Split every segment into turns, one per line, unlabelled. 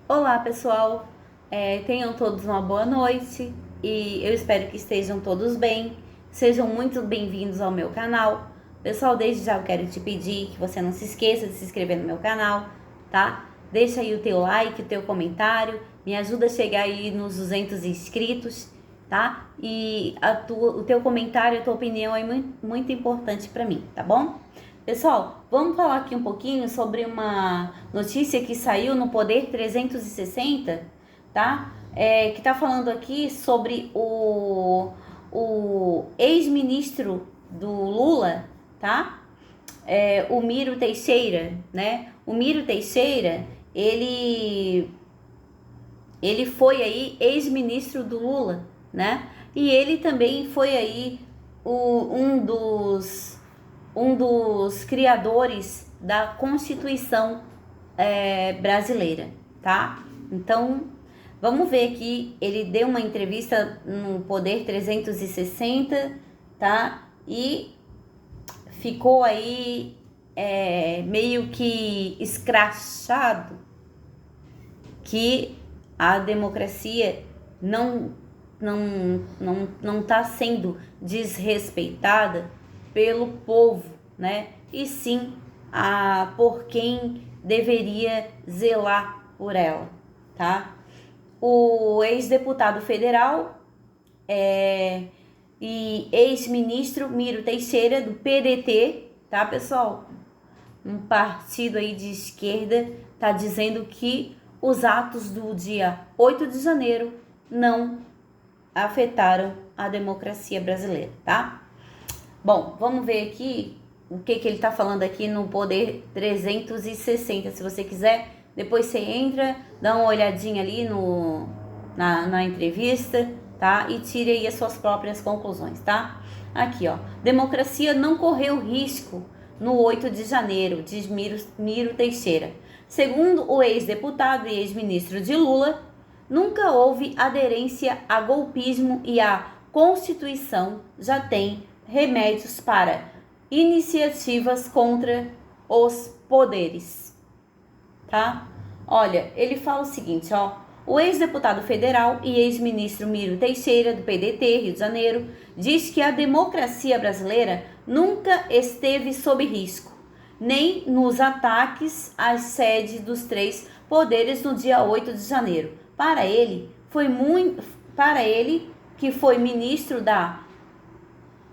Olá, pessoal. Tenham todos uma boa noite e eu espero que estejam todos bem. Sejam muito bem-vindos ao meu canal. Pessoal, desde já eu quero te pedir que você não se esqueça de se inscrever no meu canal, tá? Deixa aí o teu like, o teu comentário, me ajuda a chegar aí nos 200 inscritos, tá? E o teu comentário, a tua opinião é muito importante para mim, tá bom? Pessoal, vamos falar aqui um pouquinho sobre uma notícia que saiu no Poder 360, tá? Que tá falando aqui sobre o ex-ministro do Lula, tá? O Miro Teixeira, né? O Miro Teixeira, ele foi aí ex-ministro do Lula, né? E ele também foi aí um dos criadores da Constituição brasileira, tá? Então, vamos ver aqui, ele deu uma entrevista no Poder 360, tá? E ficou aí meio que escrachado que a democracia não está sendo desrespeitada pelo povo, né? E sim por quem deveria zelar por ela, tá? O ex-deputado federal e ex-ministro Miro Teixeira, do PDT, tá, pessoal? Um partido aí de esquerda tá dizendo que os atos do dia 8 de janeiro não afetaram a democracia brasileira, tá? Bom, vamos ver aqui o que ele tá falando aqui no Poder 360. Se você quiser, depois você entra, dá uma olhadinha ali na entrevista, tá? E tire aí as suas próprias conclusões, tá? Aqui, ó. Democracia não correu risco no 8 de janeiro, diz Miro Teixeira. Segundo o ex-deputado e ex-ministro de Lula, nunca houve aderência a golpismo e a Constituição já tem remédios para iniciativas contra os poderes, tá? Olha, ele fala o seguinte, ó. O ex-deputado federal e ex-ministro Miro Teixeira, do PDT, Rio de Janeiro, diz que a democracia brasileira nunca esteve sob risco, nem nos ataques às sedes dos três poderes no dia 8 de janeiro. Para ele, que foi ministro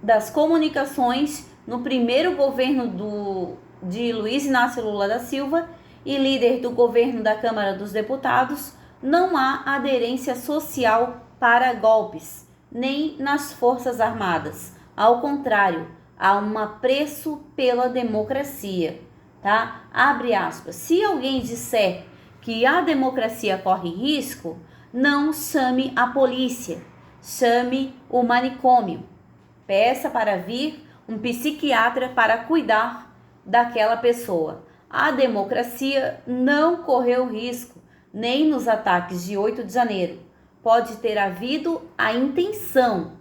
das comunicações no primeiro governo de Luiz Inácio Lula da Silva e líder do governo da Câmara dos Deputados, não há aderência social para golpes, nem nas Forças Armadas. Ao contrário, há um apreço pela democracia, tá? Abre aspas. Se alguém disser que a democracia corre risco, não chame a polícia, chame o manicômio. Peça para vir um psiquiatra para cuidar daquela pessoa. A democracia não correu risco, nem nos ataques de 8 de janeiro. Pode ter havido a intenção,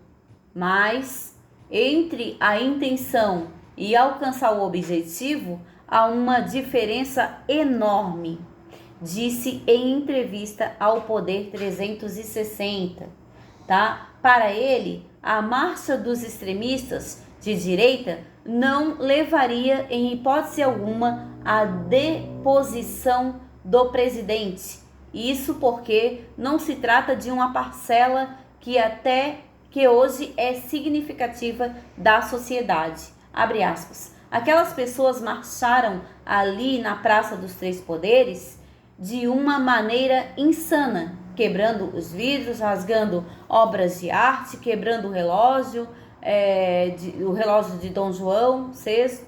mas entre a intenção e alcançar o objetivo há uma diferença enorme, disse em entrevista ao Poder 360, tá? Para ele, a marcha dos extremistas de direita não levaria em hipótese alguma à deposição do presidente. Isso porque não se trata de uma parcela que hoje é significativa da sociedade. Abre aspas. Aquelas pessoas marcharam ali na Praça dos Três Poderes de uma maneira insana, quebrando os vidros, rasgando obras de arte, quebrando o relógio de Dom João VI.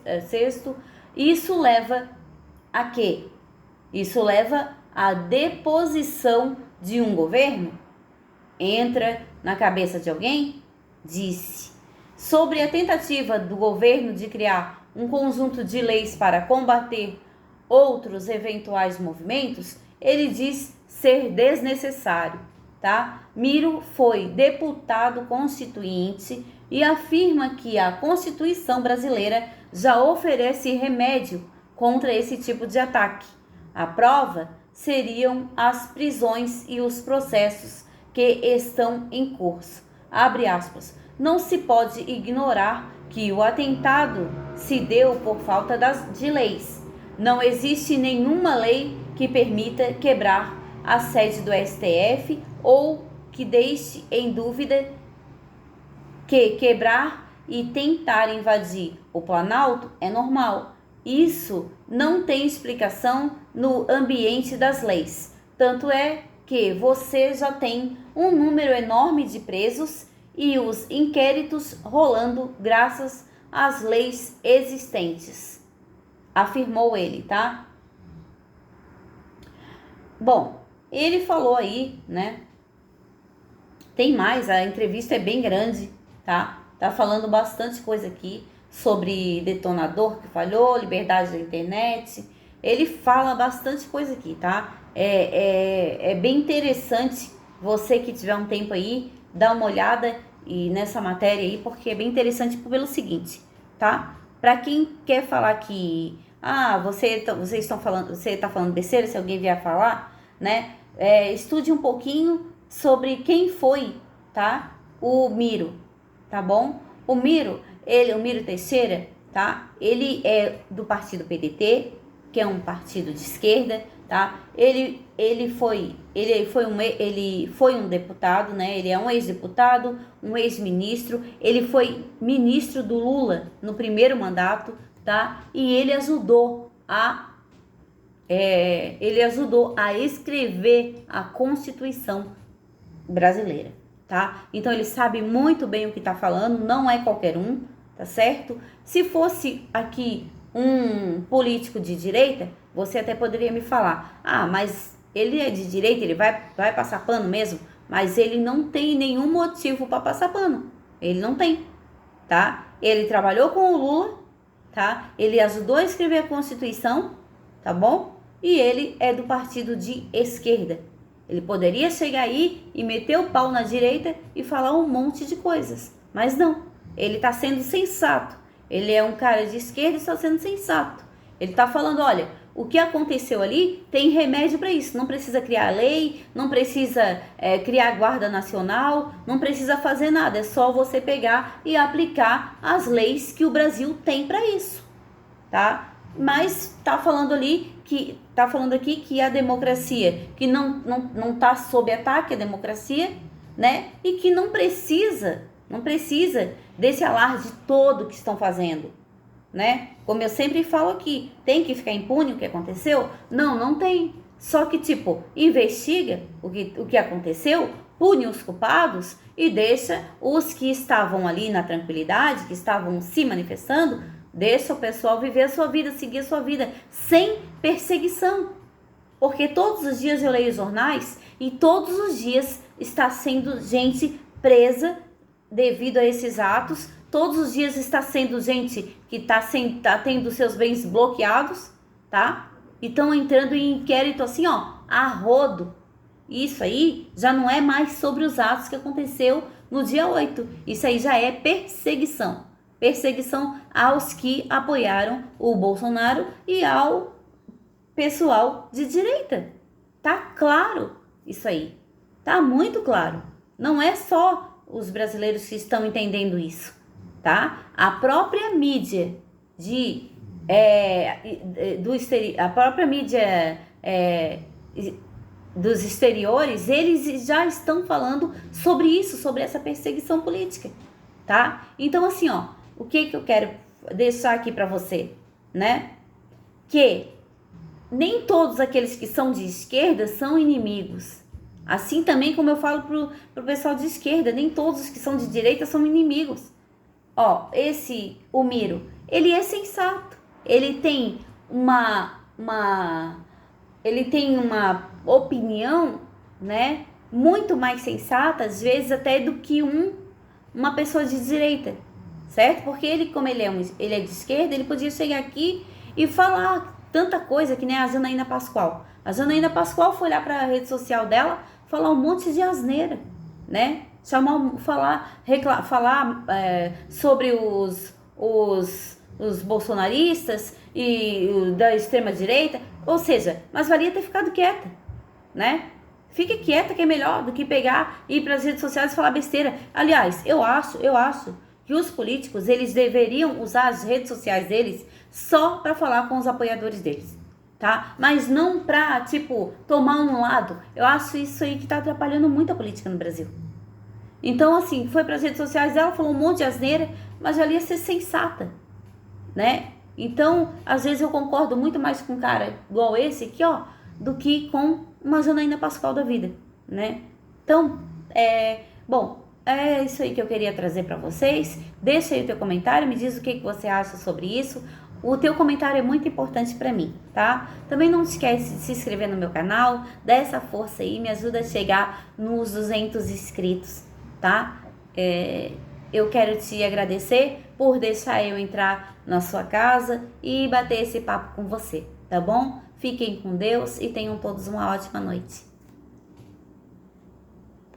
Isso leva a quê? Isso leva à deposição de um governo? Entra na cabeça de alguém? Disse. Sobre a tentativa do governo de criar um conjunto de leis para combater outros eventuais movimentos, ele diz ser desnecessário, tá? Miro foi deputado constituinte e afirma que a Constituição brasileira já oferece remédio contra esse tipo de ataque. A prova seriam as prisões e os processos que estão em curso. Abre aspas. Não se pode ignorar que o atentado se deu por falta de leis. Não existe nenhuma lei que permita quebrar a sede do STF ou que deixe em dúvida que quebrar e tentar invadir o Planalto é normal. Isso não tem explicação no ambiente das leis. Tanto é que você já tem um número enorme de presos e os inquéritos rolando graças às leis existentes, afirmou ele, tá? Bom, ele falou aí, né? Tem mais, a entrevista é bem grande, tá? Tá falando bastante coisa aqui sobre detonador que falhou, liberdade da internet. Ele fala bastante coisa aqui, tá? É bem interessante, você que tiver um tempo aí, dar uma olhada nessa matéria aí, porque é bem interessante pelo seguinte, tá? Para quem quer falar que você tá falando besteira, se alguém vier falar, né? Estude um pouquinho sobre quem foi, tá? O Miro, tá bom? O Miro Teixeira, tá? Ele é do partido PDT, que é um partido de esquerda, tá? Ele foi um deputado, né? Ele é um ex-deputado, um ex-ministro. Ele foi ministro do Lula no primeiro mandato, tá? E ele ajudou a escrever a Constituição brasileira, tá? Então ele sabe muito bem o que tá falando, não é qualquer um, tá certo? Se fosse aqui um político de direita, você até poderia me falar, mas ele é de direita, ele vai passar pano mesmo, mas ele não tem nenhum motivo para passar pano, ele não tem, tá? Ele trabalhou com o Lula, tá? Ele ajudou a escrever a Constituição, tá bom? E ele é do partido de esquerda. Ele poderia chegar aí e meter o pau na direita e falar um monte de coisas, mas não, ele está sendo sensato. Ele é um cara de esquerda e está sendo sensato. Ele está falando, olha, o que aconteceu ali tem remédio para isso. Não precisa criar lei, não precisa criar guarda nacional, não precisa fazer nada. É só você pegar e aplicar as leis que o Brasil tem para isso, tá? Mas está falando aqui que a democracia, que não está sob ataque a democracia, né? E que não precisa desse alarde todo que estão fazendo, né? Como eu sempre falo aqui, tem que ficar impune o que aconteceu? Não tem. Só que, investiga o que aconteceu, pune os culpados e deixa os que estavam ali na tranquilidade, que estavam se manifestando, deixa o pessoal viver a sua vida, seguir a sua vida, sem perseguição. Porque todos os dias eu leio jornais e todos os dias está sendo gente presa devido a esses atos. Todos os dias está sendo gente que tá tendo seus bens bloqueados, tá? E estão entrando em inquérito assim, a rodo. Isso aí já não é mais sobre os atos que aconteceu no dia 8. Isso aí já é perseguição. Perseguição aos que apoiaram o Bolsonaro e ao pessoal de direita. Tá claro isso aí. Tá muito claro. Não é só os brasileiros que estão entendendo isso, tá? A própria mídia dos exteriores, eles já estão falando sobre isso, sobre essa perseguição política, tá? Então, assim, o que eu quero deixar aqui para você, né? Que nem todos aqueles que são de esquerda são inimigos. Assim também como eu falo pro pessoal de esquerda, nem todos os que são de direita são inimigos. O Miro, ele é sensato. Ele tem uma opinião, né, muito mais sensata, às vezes até do que uma pessoa de direita, certo? Porque ele, como ele é de esquerda, ele podia chegar aqui e falar tanta coisa que nem a Janaína Pascoal. A Janaína Pascoal foi olhar para a rede social dela, falar um monte de asneira, né? Falar sobre os bolsonaristas e da extrema direita, Ou seja, mas valia ter ficado quieta, né? Fique quieta que é melhor do que pegar e ir para as redes sociais e falar besteira. Aliás, eu acho que os políticos, eles deveriam usar as redes sociais deles só para falar com os apoiadores deles, tá? Mas não para, tipo, tomar um lado. Eu acho isso aí que tá atrapalhando muito a política no Brasil. Então, assim, foi para as redes sociais dela, falou um monte de asneira, mas ela ia ser sensata, né? Então, às vezes eu concordo muito mais com um cara igual esse aqui, ó, do que com uma Janaína Pascoal da vida, né? Então, bom, é isso aí que eu queria trazer para vocês. Deixa aí o teu comentário, me diz o que você acha sobre isso. O teu comentário é muito importante para mim, tá? Também não esquece de se inscrever no meu canal, dá essa força aí, me ajuda a chegar nos 200 inscritos, tá? Eu quero te agradecer por deixar eu entrar na sua casa e bater esse papo com você, tá bom? Fiquem com Deus e tenham todos uma ótima noite.